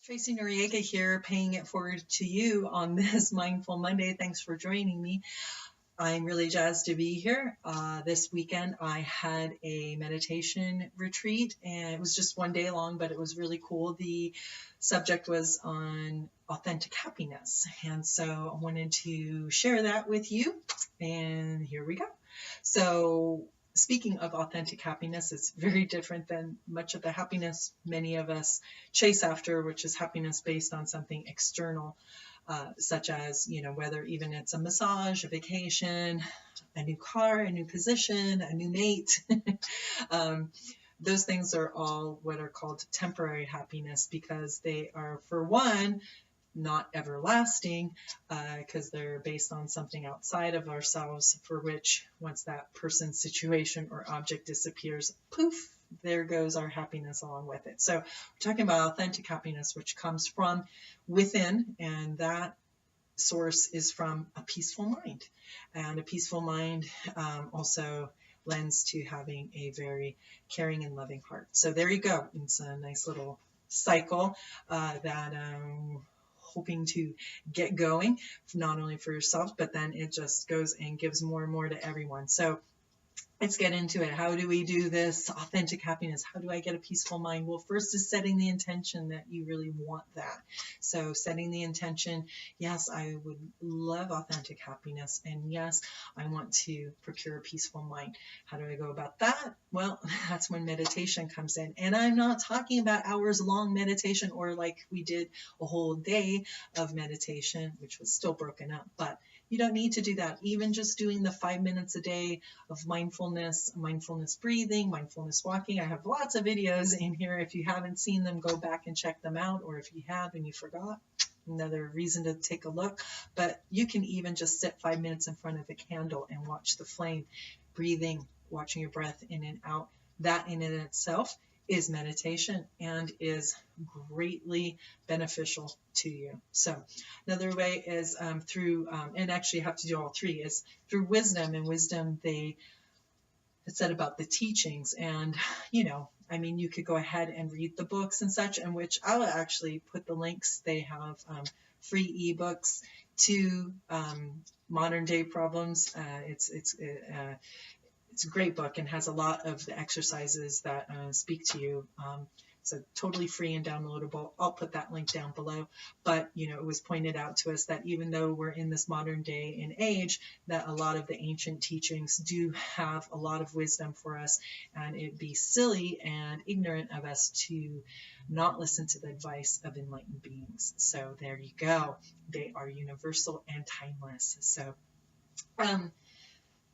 Tracy Noriega here, paying it forward to you on this Mindful Monday. Thanks for joining me. I'm really jazzed to be here. This weekend I had a meditation retreat, and it was just one day long, but it was really cool. The subject was on authentic happiness, and so I wanted to share that with you, and here we go. So speaking of authentic happiness, it's very different than much of the happiness many of us chase after, which is happiness based on something external, such as, whether even it's a massage, a vacation, a new car, a new position, a new mate. Those things are all what are called temporary happiness, because they are, for one, not everlasting, because they're based on something outside of ourselves, for which once that person, situation, or object disappears, poof, there goes our happiness along with it. So we're talking about authentic happiness, which comes from within, and that source is from a peaceful mind. And a peaceful mind also lends to having a very caring and loving heart. So there you go. It's a nice little cycle that hoping to get going, not only for yourself, but then it just goes and gives more and more to everyone. So let's get into it. How do we do this authentic happiness? How do I get a peaceful mind? Well, first is setting the intention that you really want that. So setting the intention, yes, I would love authentic happiness, and yes, I want to procure a peaceful mind. How do I go about that? Well, that's when meditation comes in. And I'm not talking about hours long meditation, or like we did a whole day of meditation, which was still broken up, but you don't need to do that. Even just doing the 5 minutes a day of mindfulness breathing, mindfulness walking. I have lots of videos in here. If you haven't seen them, go back and check them out. Or if you have and you forgot, another reason to take a look. But you can even just sit 5 minutes in front of a candle and watch the flame, breathing, watching your breath in and out. That in and itself is meditation and is greatly beneficial to you. So another way is through, and actually you have to do all three, is through wisdom. And wisdom, it said about the teachings. And, you could go ahead and read the books and such, and which I'll actually put the links. They have free ebooks to modern day problems. It's a great book and has a lot of the exercises that speak to you. So totally free and downloadable. I'll put that link down below. But, it was pointed out to us that even though we're in this modern day and age, that a lot of the ancient teachings do have a lot of wisdom for us. And it'd be silly and ignorant of us to not listen to the advice of enlightened beings. So there you go. They are universal and timeless. So,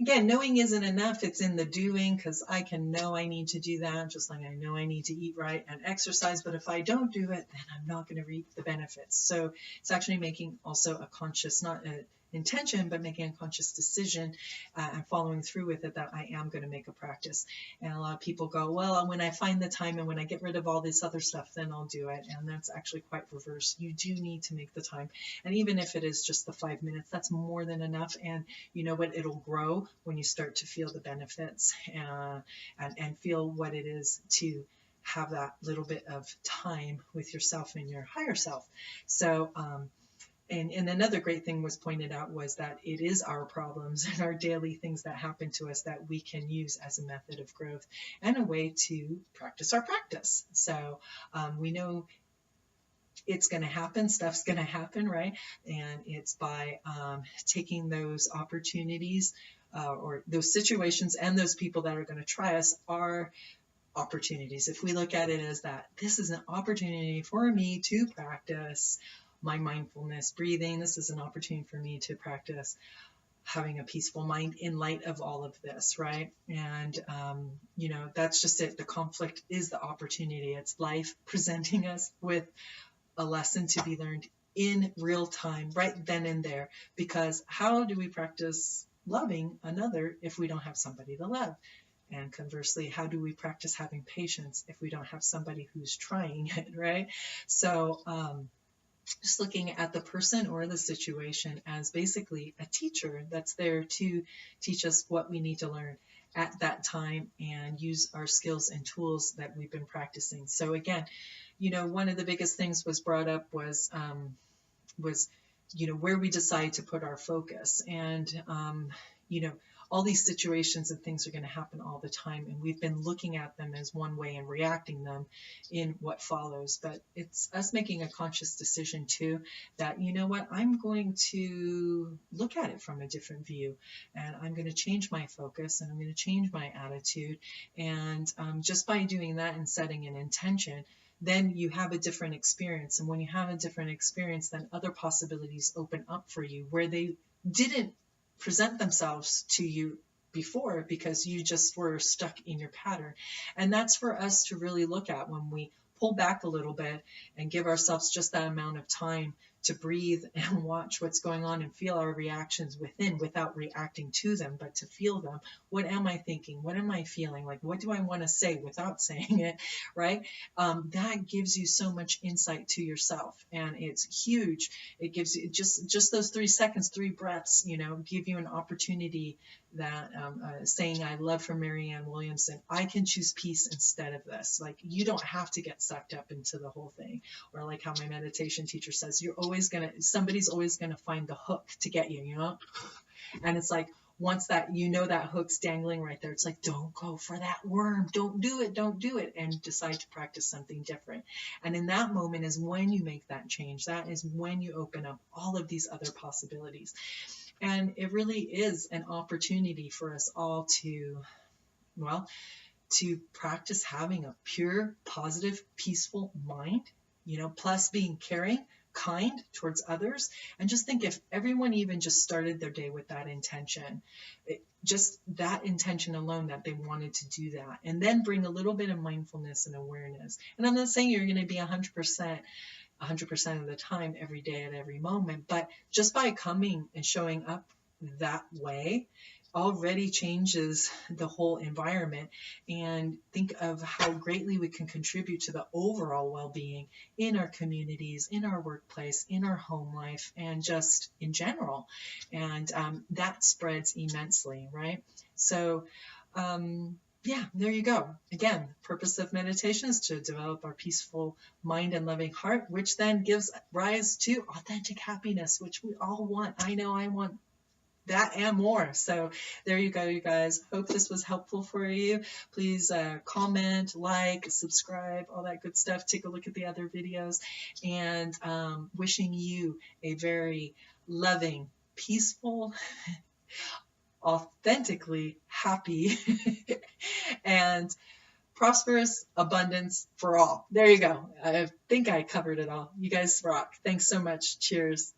again, knowing isn't enough. It's in the doing, because I can know I need to do that, just like I know I need to eat right and exercise. But if I don't do it, then I'm not going to reap the benefits. So it's actually making also a conscious, not an intention, but making a conscious decision and following through with it, that I am going to make a practice. And a lot of people go, well, when I find the time and when I get rid of all this other stuff, then I'll do it. And that's actually quite reverse. You do need to make the time. And even if it is just the 5 minutes, that's more than enough. And you know what? It'll grow when you start to feel the benefits and feel what it is to have that little bit of time with yourself and your higher self. So, and another great thing was pointed out was that it is our problems and our daily things that happen to us that we can use as a method of growth and a way to practice our practice. So we know it's going to happen, stuff's going to happen, right? And it's by taking those opportunities or those situations and those people that are going to try us are opportunities. If we look at it as that, this is an opportunity for me to practice my mindfulness breathing. This is an opportunity for me to practice having a peaceful mind in light of all of this, right? And, that's just it. The conflict is the opportunity. It's life presenting us with a lesson to be learned in real time, right then and there. Because how do we practice loving another if we don't have somebody to love? And conversely, how do we practice having patience if we don't have somebody who's trying it, right? So, just looking at the person or the situation as basically a teacher that's there to teach us what we need to learn at that time and use our skills and tools that we've been practicing. So again, one of the biggest things was brought up was where we decide to put our focus. And you know all these situations and things are going to happen all the time, and we've been looking at them as one way and reacting them in what follows. But it's us making a conscious decision too, that what, I'm going to look at it from a different view, and I'm going to change my focus, and I'm going to change my attitude. And just by doing that and setting an intention, then you have a different experience. And when you have a different experience, then other possibilities open up for you where they didn't present themselves to you before, because you just were stuck in your pattern. And that's for us to really look at when we pull back a little bit and give ourselves just that amount of time to breathe and watch what's going on and feel our reactions within, without reacting to them, but to feel them. What am I thinking? What am I feeling? Like, what do I want to say without saying it, right? That gives you so much insight to yourself, and it's huge. It gives you just those 3 seconds, 3 breaths, give you an opportunity. That saying I love from Marianne Williamson, I can choose peace instead of this. Like, you don't have to get sucked up into the whole thing. Or like how my meditation teacher says, somebody's always gonna find the hook to get you, and it's like, once that that hook's dangling right there, it's like, don't go for that worm, don't do it, and decide to practice something different. And in that moment is when you make that change. That is when you open up all of these other possibilities. And it really is an opportunity for us all to practice having a pure, positive, peaceful mind, plus being caring, kind towards others. And just think, if everyone even just started their day with that intention, just that intention alone, that they wanted to do that, and then bring a little bit of mindfulness and awareness. And I'm not saying you're going to be 100% of the time, every day, at every moment, but just by coming and showing up that way already changes the whole environment. And think of how greatly we can contribute to the overall well-being in our communities, in our workplace, in our home life, and just in general. And that spreads immensely, right? So yeah, there you go. Again, purpose of meditation is to develop our peaceful mind and loving heart, which then gives rise to authentic happiness, which we all want. I know I want that and more. So there you go, you guys. Hope this was helpful for you. Please comment, like, subscribe, all that good stuff. Take a look at the other videos, and wishing you a very loving, peaceful, authentically happy and prosperous abundance for all. There you go. I think I covered it all. You guys rock. Thanks so much. Cheers.